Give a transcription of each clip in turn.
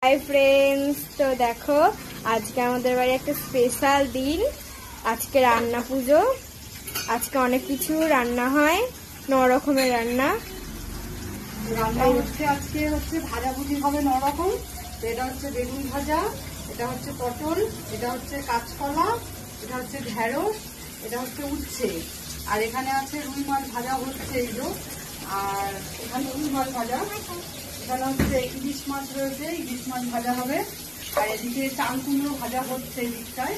Hi friends, তো দেখো আজকে আমাদের বাড়ি একটা স্পেশাল দিন। আজকে রান্না পুজো। আজকে অনেক কিছু রান্না হয়, 9 রকমের রান্না হচ্ছে। আজকে হচ্ছে ভাজাভুজি হবে 9 রকম। এটা হচ্ছে বেগুন ভাজা, এটা হচ্ছে পটল, এটা হচ্ছে কাঁচকলা, এটা হচ্ছে ঢেঁড়স, এটা হচ্ছে উচ্ছে, আর এখানে আছে রুই মাছ ভাজা হচ্ছে এইগুলো। আর এখানে রুই মাছ ভাজা, এখানে হচ্ছে ইলিশ মাছ রয়েছে, ইলিশ মাছ ভাজা হবে। আর এদিকে চাল কুমড়ো ভাজা হচ্ছে এই দিকটায়।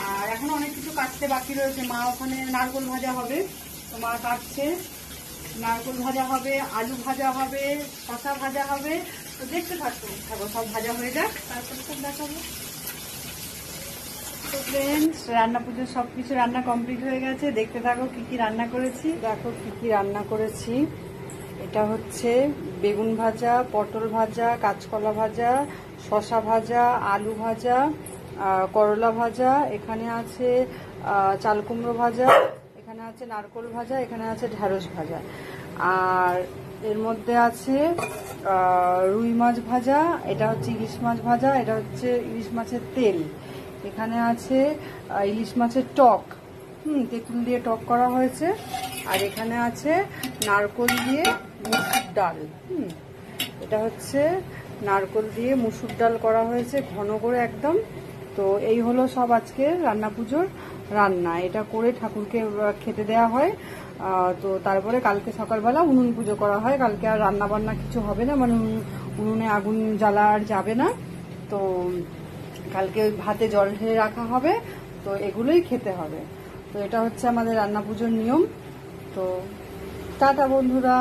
আর এখন অনেক কিছু কাটতে বাকি রয়েছে। মা ওখানে নারকোল ভাজা হবে, তো মা কাটছে। নারকোল ভাজা হবে, আলু ভাজা হবে, শসা ভাজা হবে। তো দেখতে থাকো, সব ভাজা হয়ে যাক, তারপর সব দেখাবো। তো ফ্রেন্ডস, রান্না পুজোর সবকিছু রান্না কমপ্লিট হয়ে গেছে। দেখতে থাকো কি কি রান্না করেছি। দেখো কি কি রান্না করেছি। এটা হচ্ছে বেগুন ভাজা, পটল ভাজা, কাঁচকলা ভাজা, শসা ভাজা, আলু ভাজা, করলা ভাজা, এখানে আছে চাল কুমড়ো ভাজা, এখানে আছে নারকোল ভাজা, এখানে আছে ঢেঁড়স ভাজা, আর এর মধ্যে আছে রুই মাছ ভাজা, এটা হচ্ছে ইলিশ মাছ ভাজা, এটা হচ্ছে ইলিশ মাছের তেল, এখানে আছে ইলিশ মাছের টক, তেঁতুল দিয়ে টক করা হয়েছে, আর এখানে আছে নারকোল দিয়ে মুসুর ডাল। এটা হচ্ছে নারকোল দিয়ে মুসুর ডাল করা হয়েছে ঘন করে একদম। তো এই হলো সব আজকে রান্না পুজোর রান্না। এটা করে ঠাকুরকে খেতে দেওয়া হয়। তো তারপরে কালকে সকালবেলা উনুন পুজো করা হয়। কালকে আর রান্না বান্না কিছু হবে না, মানে উনুনে আগুন জ্বালা আর যাবে না। তো কালকে ওই ভাতে জল ঢেলে রাখা হবে, তো এগুলোই খেতে হবে। তো এটা হচ্ছে আমাদের রান্না পুজোর নিয়ম। তো টাটা বন্ধুরা।